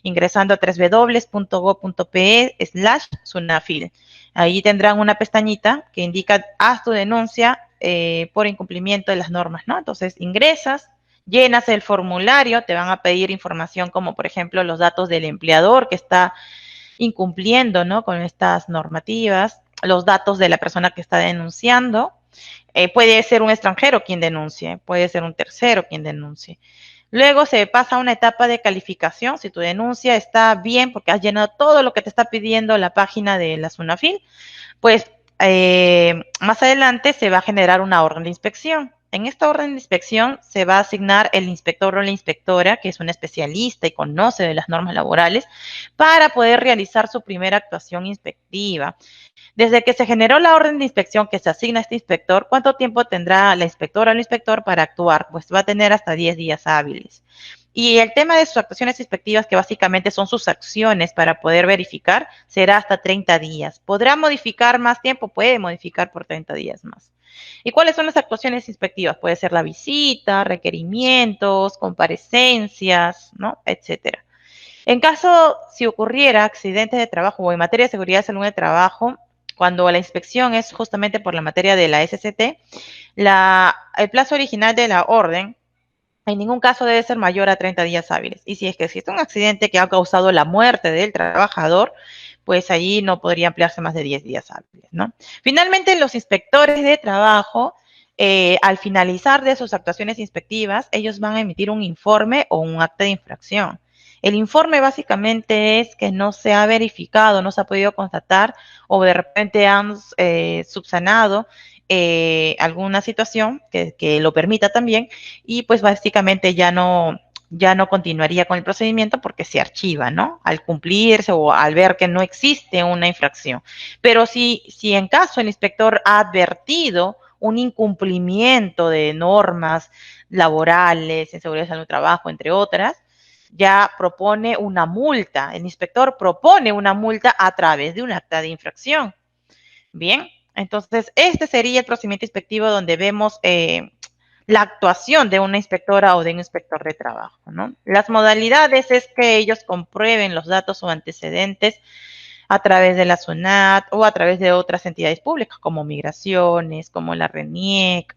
ingresando a www.go.pe/SUNAFIL. Ahí tendrán una pestañita que indica haz tu denuncia por incumplimiento de las normas, ¿no? Entonces ingresas, llenas el formulario, te van a pedir información como por ejemplo los datos del empleador que está incumpliendo, ¿no?, con estas normativas, los datos de la persona que está denunciando. Puede ser un extranjero quien denuncie, puede ser un tercero quien denuncie. Luego se pasa a una etapa de calificación. Si tu denuncia está bien porque has llenado todo lo que te está pidiendo la página de la SUNAFIL, pues más adelante se va a generar una orden de inspección. En esta orden de inspección se va a asignar el inspector o la inspectora, que es un especialista y conoce de las normas laborales, para poder realizar su primera actuación inspectiva. Desde que se generó la orden de inspección que se asigna a este inspector, ¿cuánto tiempo tendrá la inspectora o el inspector para actuar? Pues va a tener hasta 10 días hábiles. Y el tema de sus actuaciones inspectivas, que básicamente son sus acciones para poder verificar, será hasta 30 días. ¿Podrá modificar más tiempo? Puede modificar por 30 días más. ¿Y cuáles son las actuaciones inspectivas? Puede ser la visita, requerimientos, comparecencias, ¿no?, etcétera. En caso, si ocurriera accidentes de trabajo o en materia de seguridad y salud de trabajo, cuando la inspección es justamente por la materia de la SCT, el plazo original de la orden en ningún caso debe ser mayor a 30 días hábiles. Y si es que existe un accidente que ha causado la muerte del trabajador, pues allí no podría ampliarse más de 10 días hábiles, ¿no? Finalmente, los inspectores de trabajo, al finalizar de sus actuaciones inspectivas, ellos van a emitir un informe o un acta de infracción. El informe básicamente es que no se ha verificado, no se ha podido constatar o de repente han subsanado alguna situación que lo permita también, y pues básicamente ya no continuaría con el procedimiento porque se archiva, ¿no?, al cumplirse o al ver que no existe una infracción. Pero si en caso el inspector ha advertido un incumplimiento de normas laborales, en seguridad y salud del trabajo, entre otras, ya propone una multa. El inspector propone una multa a través de un acta de infracción. Bien, entonces este sería el procedimiento inspectivo donde vemos la actuación de una inspectora o de un inspector de trabajo, ¿no? Las modalidades es que ellos comprueben los datos o antecedentes a través de la SUNAT o a través de otras entidades públicas como Migraciones, como la RENIEC.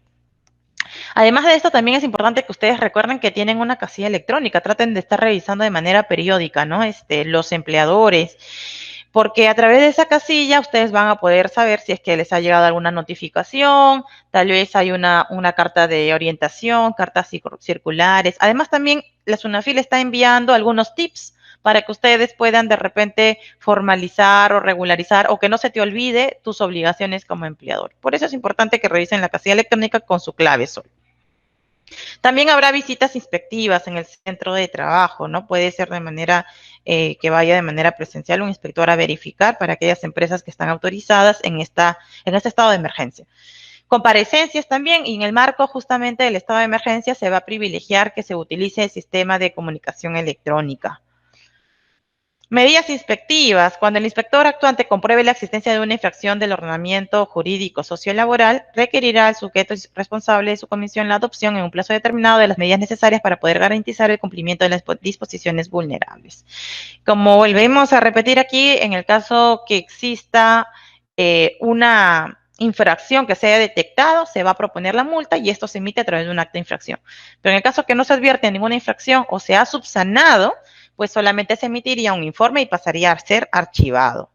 Además de esto, también es importante que ustedes recuerden que tienen una casilla electrónica. Traten de estar revisando de manera periódica, ¿no?, los empleadores, porque a través de esa casilla ustedes van a poder saber si es que les ha llegado alguna notificación, tal vez hay una carta de orientación, cartas circulares. Además, también la SUNAFIL está enviando algunos tips para que ustedes puedan de repente formalizar o regularizar o que no se te olvide tus obligaciones como empleador. Por eso es importante que revisen la casilla electrónica con su clave SOL. También habrá visitas inspectivas en el centro de trabajo, ¿no? Puede ser de manera que vaya de manera presencial un inspector a verificar para aquellas empresas que están autorizadas en este estado de emergencia. Comparecencias también, y en el marco justamente del estado de emergencia se va a privilegiar que se utilice el sistema de comunicación electrónica. Medidas inspectivas. Cuando el inspector actuante compruebe la existencia de una infracción del ordenamiento jurídico sociolaboral, requerirá al sujeto responsable de su comisión la adopción en un plazo determinado de las medidas necesarias para poder garantizar el cumplimiento de las disposiciones vulnerables. Como volvemos a repetir aquí, en el caso que exista una infracción que se haya detectado, se va a proponer la multa y esto se emite a través de un acta de infracción. Pero en el caso que no se advierte ninguna infracción o se ha subsanado, pues solamente se emitiría un informe y pasaría a ser archivado.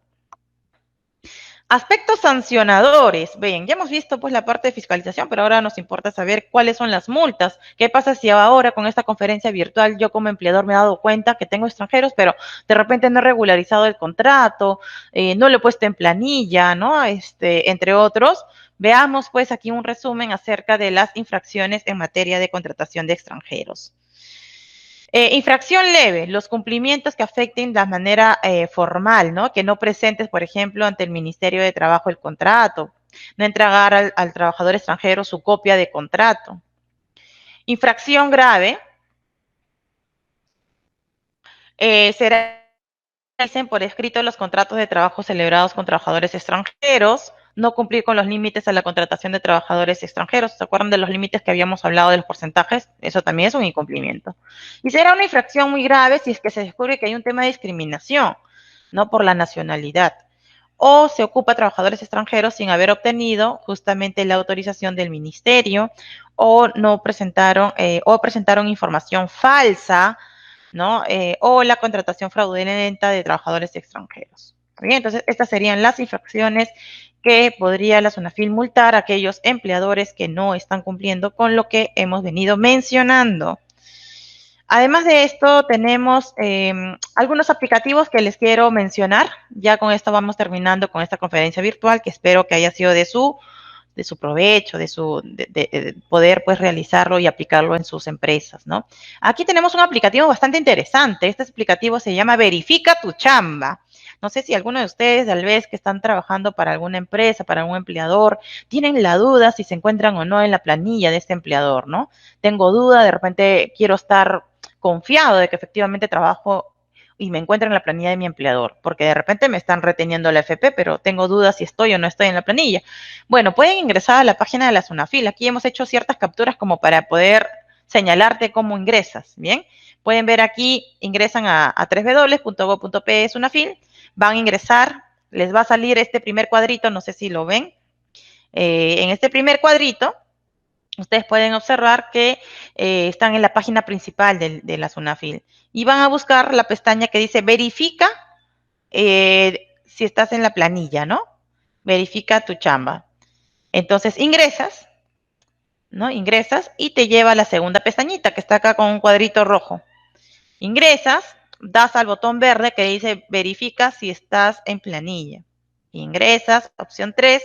Aspectos sancionadores. Bien, ya hemos visto pues la parte de fiscalización, pero ahora nos importa saber cuáles son las multas. ¿Qué pasa si ahora con esta conferencia virtual yo como empleador me he dado cuenta que tengo extranjeros, pero de repente no he regularizado el contrato, no lo he puesto en planilla, ¿no? Entre otros. Veamos pues aquí un resumen acerca de las infracciones en materia de contratación de extranjeros. Infracción leve, los cumplimientos que afecten de manera formal, ¿no? Que no presentes, por ejemplo, ante el Ministerio de Trabajo el contrato, no entregar al trabajador extranjero su copia de contrato. Infracción grave, será dicen por escrito los contratos de trabajo celebrados con trabajadores extranjeros, no cumplir con los límites a la contratación de trabajadores extranjeros. ¿Se acuerdan de los límites que habíamos hablado de los porcentajes? Eso también es un incumplimiento. Y será una infracción muy grave si es que se descubre que hay un tema de discriminación, no por la nacionalidad, o se ocupa a trabajadores extranjeros sin haber obtenido justamente la autorización del ministerio, o no presentaron, o presentaron información falsa, ¿no? O la contratación fraudulenta de trabajadores extranjeros. Bien, entonces, estas serían las infracciones que podría la SUNAFIL multar a aquellos empleadores que no están cumpliendo con lo que hemos venido mencionando. Además de esto, tenemos algunos aplicativos que les quiero mencionar. Ya con esto vamos terminando con esta conferencia virtual, que espero que haya sido de su provecho, de poder pues realizarlo y aplicarlo en sus empresas, ¿no? Aquí tenemos un aplicativo bastante interesante. Este aplicativo se llama Verifica tu Chamba. No sé si alguno de ustedes, tal vez que están trabajando para alguna empresa, para algún empleador, tienen la duda si se encuentran o no en la planilla de este empleador, ¿no? Tengo duda, de repente quiero estar confiado de que efectivamente trabajo y me encuentro en la planilla de mi empleador, porque de repente me están reteniendo la FP, pero tengo dudas si estoy o no estoy en la planilla. Bueno, pueden ingresar a la página de la SUNAFIL. Aquí hemos hecho ciertas capturas como para poder señalarte cómo ingresas, ¿bien? Pueden ver aquí, ingresan a www.go.pe SUNAFIL, van a ingresar, les va a salir este primer cuadrito, no sé si lo ven. En este primer cuadrito, ustedes pueden observar que están en la página principal de la SUNAFIL y van a buscar la pestaña que dice verifica si estás en la planilla, ¿no? Verifica tu chamba. Entonces ingresas, ¿no? Ingresas y te lleva a la segunda pestañita que está acá con un cuadrito rojo. Ingresas, das al botón verde que dice verifica si estás en planilla. Ingresas, opción 3,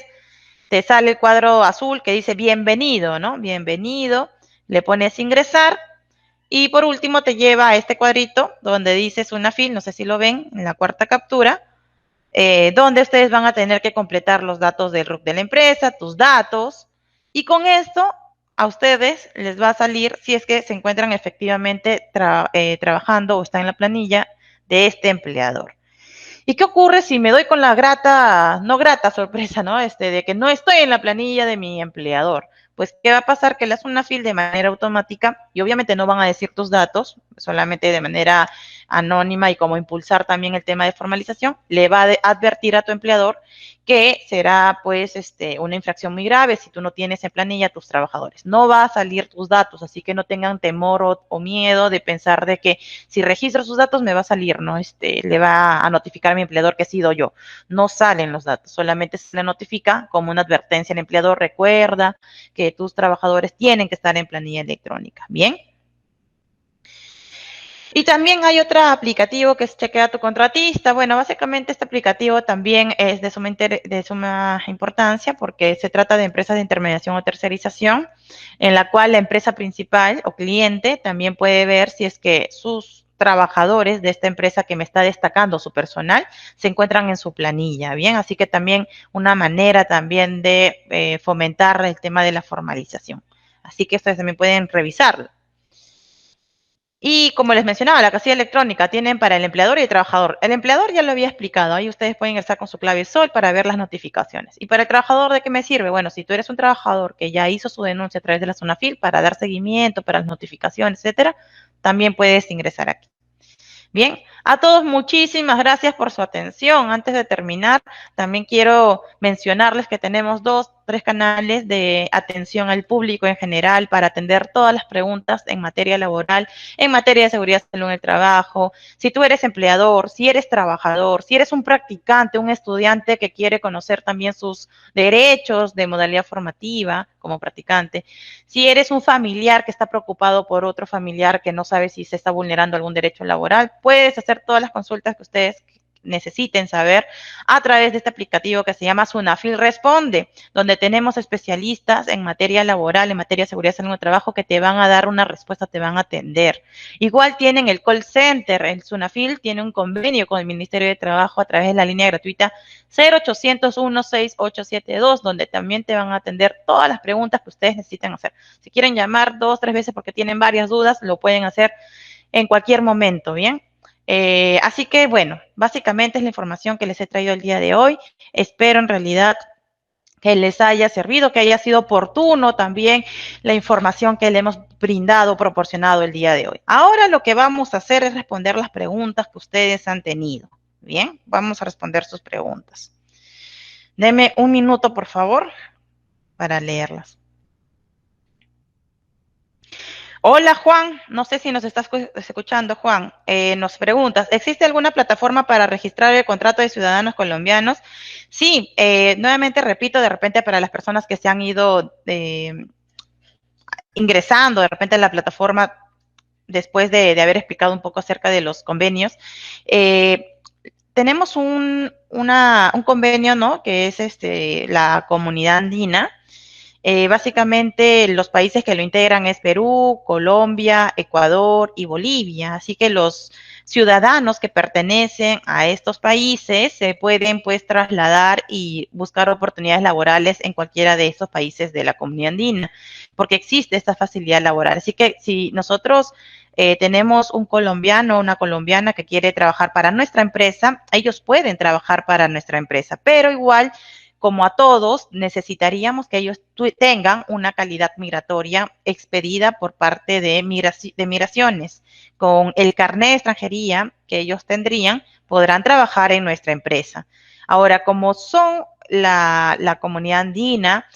te sale el cuadro azul que dice bienvenido, ¿no? Bienvenido, le pones ingresar y por último te lleva a este cuadrito donde dice SUNAFIL, no sé si lo ven en la cuarta captura, donde ustedes van a tener que completar los datos del RUC de la empresa, tus datos, y con esto a ustedes les va a salir si es que se encuentran efectivamente trabajando o están en la planilla de este empleador. ¿Y qué ocurre si me doy con la no grata sorpresa, ¿no? De que no estoy en la planilla de mi empleador? Pues, ¿qué va a pasar? Que la SUNAFIL de manera automática, y obviamente no van a decir tus datos, solamente de manera anónima y cómo impulsar también el tema de formalización, le va a advertir a tu empleador que será pues una infracción muy grave si tú no tienes en planilla a tus trabajadores. No va a salir tus datos, así que no tengan temor o miedo de pensar de que si registro sus datos me va a salir, ¿no? Le va a notificar a mi empleador que he sido yo. No salen los datos, solamente se le notifica como una advertencia al empleador. Recuerda que tus trabajadores tienen que estar en planilla electrónica. Bien. Y también hay otro aplicativo que es Chequea tu contratista. Bueno, básicamente este aplicativo también es de suma importancia porque se trata de empresas de intermediación o tercerización, en la cual la empresa principal o cliente también puede ver si es que sus trabajadores de esta empresa que me está destacando su personal se encuentran en su planilla, bien, así que también una manera también de fomentar el tema de la formalización. Así que ustedes también pueden revisarlo. Y como les mencionaba, la casilla electrónica tienen para el empleador y el trabajador. El empleador ya lo había explicado, ahí ustedes pueden ingresar con su clave SOL para ver las notificaciones. ¿Y para el trabajador de qué me sirve? Bueno, si tú eres un trabajador que ya hizo su denuncia a través de la Sunafil para dar seguimiento, para las notificaciones, etcétera, también puedes ingresar aquí. Bien, a todos muchísimas gracias por su atención. Antes de terminar, también quiero mencionarles que tenemos 3 canales de atención al público en general para atender todas las preguntas en materia laboral, en materia de seguridad salud en el trabajo. Si tú eres empleador, si eres trabajador, si eres un practicante, un estudiante que quiere conocer también sus derechos de modalidad formativa como practicante, si eres un familiar que está preocupado por otro familiar que no sabe si se está vulnerando algún derecho laboral, puedes hacer todas las consultas que ustedes necesiten saber a través de este aplicativo que se llama Sunafil Responde, donde tenemos especialistas en materia laboral, en materia de seguridad salud en el trabajo que te van a dar una respuesta, te van a atender. Igual tienen el call center, el Sunafil tiene un convenio con el Ministerio de Trabajo a través de la línea gratuita 0800 16872, donde también te van a atender todas las preguntas que ustedes necesitan hacer. Si quieren llamar 2, 3 veces porque tienen varias dudas, lo pueden hacer en cualquier momento, ¿bien? Así que, bueno, básicamente es la información que les he traído el día de hoy. Espero en realidad que les haya servido, que haya sido oportuno también la información que le hemos brindado, proporcionado el día de hoy. Ahora lo que vamos a hacer es responder las preguntas que ustedes han tenido. Bien, vamos a responder sus preguntas. Deme un minuto, por favor, para leerlas. Hola Juan, no sé si nos estás escuchando, Juan. Nos preguntas, ¿existe alguna plataforma para registrar el contrato de ciudadanos colombianos? Sí, nuevamente repito, de repente para las personas que se han ido ingresando de repente a la plataforma después de haber explicado un poco acerca de los convenios, tenemos un convenio, ¿no? Que es la comunidad andina. Básicamente los países que lo integran es Perú, Colombia, Ecuador y Bolivia. Así que los ciudadanos que pertenecen a estos países se pueden pues trasladar y buscar oportunidades laborales en cualquiera de estos países de la comunidad andina, porque existe esta facilidad laboral. Así que si nosotros tenemos un colombiano o una colombiana que quiere trabajar para nuestra empresa, ellos pueden trabajar para nuestra empresa, pero igual como a todos, necesitaríamos que ellos tengan una calidad migratoria expedida por parte de migraciones. Con el carnet de extranjería que ellos tendrían, podrán trabajar en nuestra empresa. Ahora, como son la comunidad andina,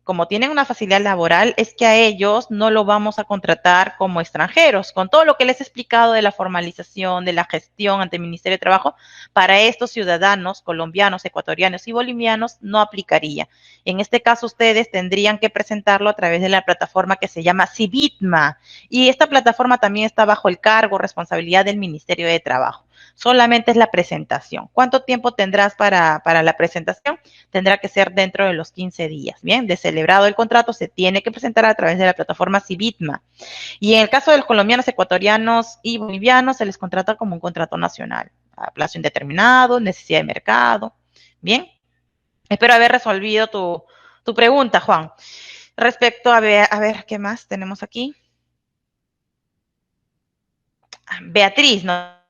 como tienen una facilidad laboral, es que a ellos no lo vamos a contratar como extranjeros. Con todo lo que les he explicado de la formalización, de la gestión ante el Ministerio de Trabajo, para estos ciudadanos colombianos, ecuatorianos y bolivianos no aplicaría. En este caso, ustedes tendrían que presentarlo a través de la plataforma que se llama Civitma. Y esta plataforma también está bajo el cargo, responsabilidad del Ministerio de Trabajo. Solamente es la presentación. ¿Cuánto tiempo tendrás para la presentación? Tendrá que ser dentro de los 15 días. Bien, de celebrado el contrato, se tiene que presentar a través de la plataforma Civitma. Y en el caso de los colombianos, ecuatorianos y bolivianos, se les contrata como un contrato nacional, a plazo indeterminado, necesidad de mercado. Bien, espero haber resolvido tu pregunta, Juan. Respecto a ver, ¿qué más tenemos aquí? Beatriz, ¿no?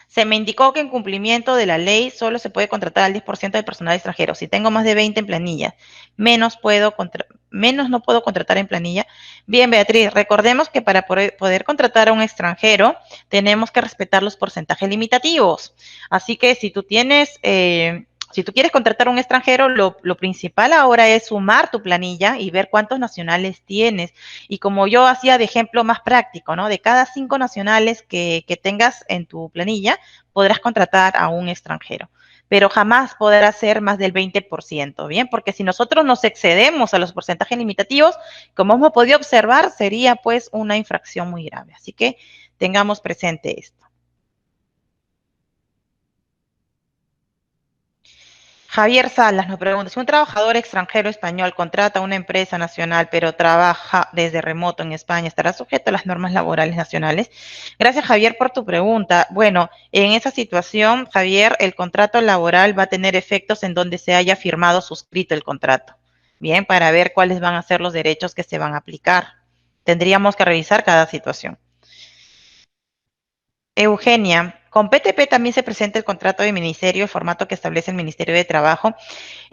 Se me indicó que en cumplimiento de la ley solo se puede contratar al 10% del personal extranjero. Si tengo más de 20 en planilla, menos puedo menos no puedo contratar en planilla. Bien, Beatriz, recordemos que para poder contratar a un extranjero tenemos que respetar los porcentajes limitativos. Así que si tú tienes, si tú quieres contratar a un extranjero, lo principal ahora es sumar tu planilla y ver cuántos nacionales tienes. Y como yo hacía de ejemplo más práctico, ¿no? De cada 5 nacionales que tengas en tu planilla, podrás contratar a un extranjero, pero jamás podrá ser más del 20%, ¿bien? Porque si nosotros nos excedemos a los porcentajes limitativos, como hemos podido observar, sería pues una infracción muy grave. Así que tengamos presente esto. Javier Salas nos pregunta, si un trabajador extranjero español contrata a una empresa nacional pero trabaja desde remoto en España, ¿estará sujeto a las normas laborales nacionales? Gracias, Javier, por tu pregunta. Bueno, en esa situación, Javier, el contrato laboral va a tener efectos en donde se haya firmado, suscrito el contrato. Bien, para ver cuáles van a ser los derechos que se van a aplicar. Tendríamos que revisar cada situación. Eugenia, con PTP también se presenta el contrato de ministerio, el formato que establece el Ministerio de Trabajo.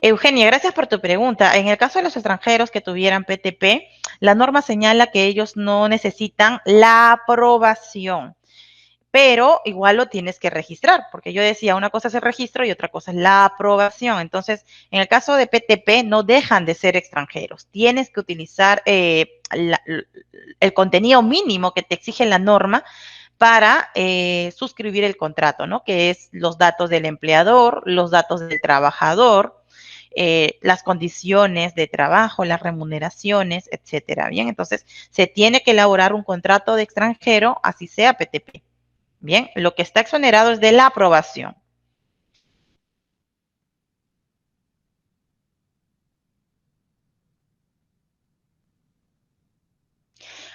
Eugenia, gracias por tu pregunta. En el caso de los extranjeros que tuvieran PTP, la norma señala que ellos no necesitan la aprobación, pero igual lo tienes que registrar, porque yo decía, una cosa es el registro y otra cosa es la aprobación. Entonces, en el caso de PTP, no dejan de ser extranjeros. Tienes que utilizar el contenido mínimo que te exige la norma para suscribir el contrato, ¿no? Que es los datos del empleador, los datos del trabajador, las condiciones de trabajo, las remuneraciones, etcétera. Bien, entonces se tiene que elaborar un contrato de extranjero, así sea PTP. Bien, lo que está exonerado es de la aprobación.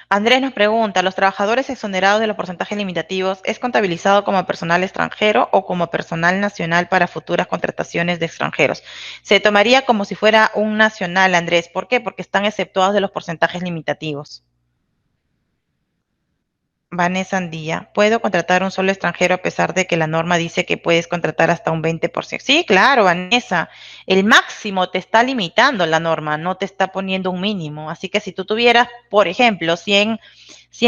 Andrés nos pregunta, ¿los trabajadores exonerados de los porcentajes limitativos es contabilizado como personal extranjero o como personal nacional para futuras contrataciones de extranjeros? Se tomaría como si fuera un nacional, Andrés. ¿Por qué? Porque están exceptuados de los porcentajes limitativos. Vanessa Andía, ¿puedo contratar un solo extranjero a pesar de que la norma dice que puedes contratar hasta un 20%? Sí, claro, Vanessa, el máximo te está limitando la norma, no te está poniendo un mínimo. Así que si tú tuvieras, por ejemplo, 100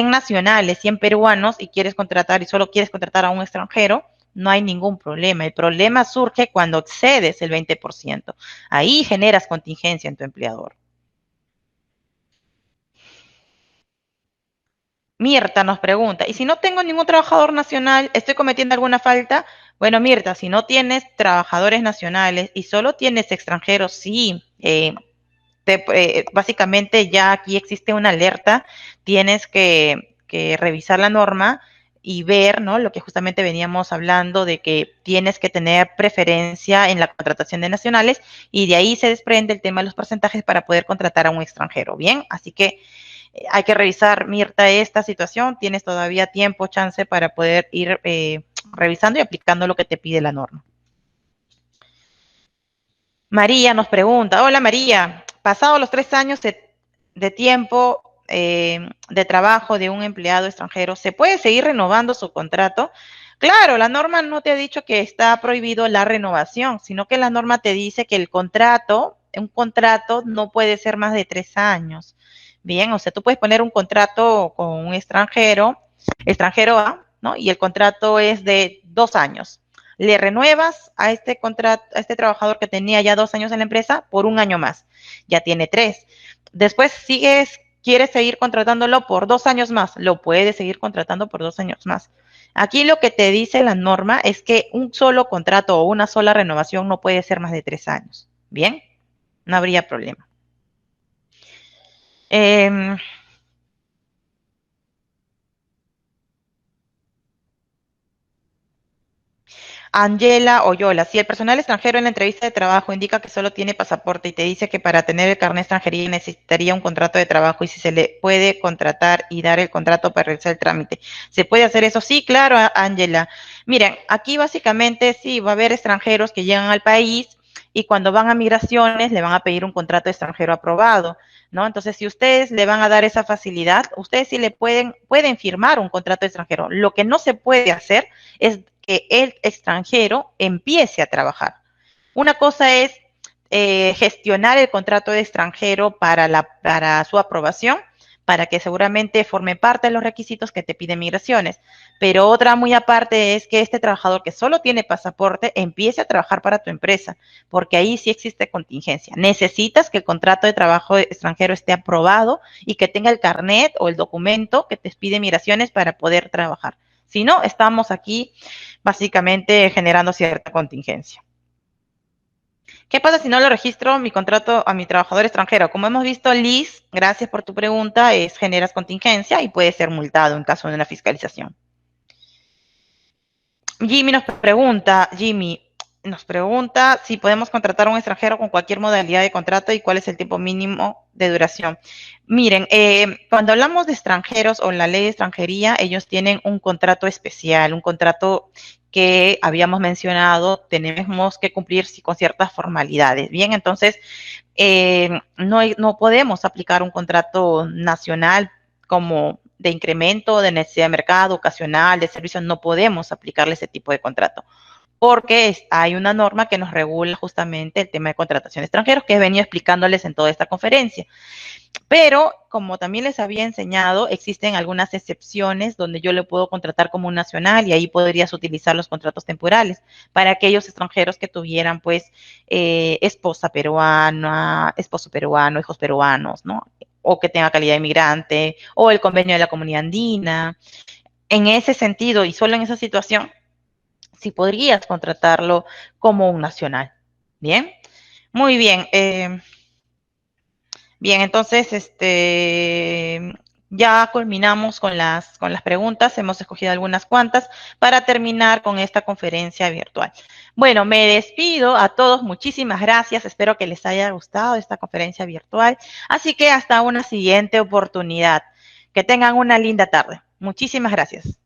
nacionales, 100 peruanos y quieres contratar y solo quieres contratar a un extranjero, no hay ningún problema. El problema surge cuando excedes el 20%. Ahí generas contingencia en tu empleador. Mirta nos pregunta, ¿y si no tengo ningún trabajador nacional, estoy cometiendo alguna falta? Bueno, Mirta, si no tienes trabajadores nacionales y solo tienes extranjeros, sí, básicamente ya aquí existe una alerta, tienes que revisar la norma y ver, ¿no? Lo que justamente veníamos hablando de que tienes que tener preferencia en la contratación de nacionales y de ahí se desprende el tema de los porcentajes para poder contratar a un extranjero, ¿bien? Así que hay que revisar, Mirta, esta situación. Tienes todavía tiempo, chance para poder ir revisando y aplicando lo que te pide la norma. María nos pregunta, hola María, pasados los 3 años de tiempo de trabajo de un empleado extranjero, ¿se puede seguir renovando su contrato? Claro, la norma no te ha dicho que está prohibido la renovación, sino que la norma te dice que un contrato no puede ser más de 3 años. Bien, o sea, tú puedes poner un contrato con un extranjero A, ¿no? Y el contrato es de 2 años. Le renuevas a este contrato, a este trabajador que tenía ya 2 años en la empresa por un año más. Ya tiene 3. Después quieres seguir contratándolo por 2 años más, lo puedes seguir contratando por 2 años más. Aquí lo que te dice la norma es que un solo contrato o una sola renovación no puede ser más de 3 años. Bien, no habría problema. Eh, Angela Oyola, si el personal extranjero en la entrevista de trabajo indica que solo tiene pasaporte y te dice que para tener el carnet de extranjería necesitaría un contrato de trabajo y si se le puede contratar y dar el contrato para realizar el trámite, ¿se puede hacer eso? Sí, claro, Angela. Miren, aquí básicamente sí va a haber extranjeros que llegan al país y cuando van a migraciones le van a pedir un contrato de extranjero aprobado, ¿no? Entonces, si ustedes le van a dar esa facilidad, ustedes sí le pueden firmar un contrato de extranjero. Lo que no se puede hacer es que el extranjero empiece a trabajar. Una cosa es gestionar el contrato de extranjero para su aprobación, para que seguramente forme parte de los requisitos que te pide Migraciones. Pero otra muy aparte es que este trabajador que solo tiene pasaporte empiece a trabajar para tu empresa, porque ahí sí existe contingencia. Necesitas que el contrato de trabajo extranjero esté aprobado y que tenga el carnet o el documento que te pide Migraciones para poder trabajar. Si no, estamos aquí básicamente generando cierta contingencia. ¿Qué pasa si no lo registro mi contrato a mi trabajador extranjero? Como hemos visto, Liz, gracias por tu pregunta, generas contingencia y puedes ser multado en caso de una fiscalización. Jimmy nos pregunta si podemos contratar a un extranjero con cualquier modalidad de contrato y cuál es el tiempo mínimo de duración. Miren, cuando hablamos de extranjeros o la ley de extranjería, ellos tienen un contrato especial, un contrato que habíamos mencionado, tenemos que cumplir con ciertas formalidades. Bien, entonces, no podemos aplicar un contrato nacional como de incremento, de necesidad de mercado, ocasional, de servicios, no podemos aplicarle ese tipo de contrato, porque hay una norma que nos regula justamente el tema de contratación de extranjeros, que he venido explicándoles en toda esta conferencia. Pero, como también les había enseñado, existen algunas excepciones donde yo le puedo contratar como un nacional y ahí podrías utilizar los contratos temporales para aquellos extranjeros que tuvieran, pues, esposa peruana, esposo peruano, hijos peruanos, ¿no? O que tenga calidad de inmigrante, o el convenio de la comunidad andina. En ese sentido, y solo en esa situación, sí podrías contratarlo como un nacional. Bien, muy bien. Bien, entonces, ya culminamos con las preguntas, hemos escogido algunas cuantas para terminar con esta conferencia virtual. Bueno, me despido a todos, muchísimas gracias, espero que les haya gustado esta conferencia virtual, así que hasta una siguiente oportunidad. Que tengan una linda tarde. Muchísimas gracias.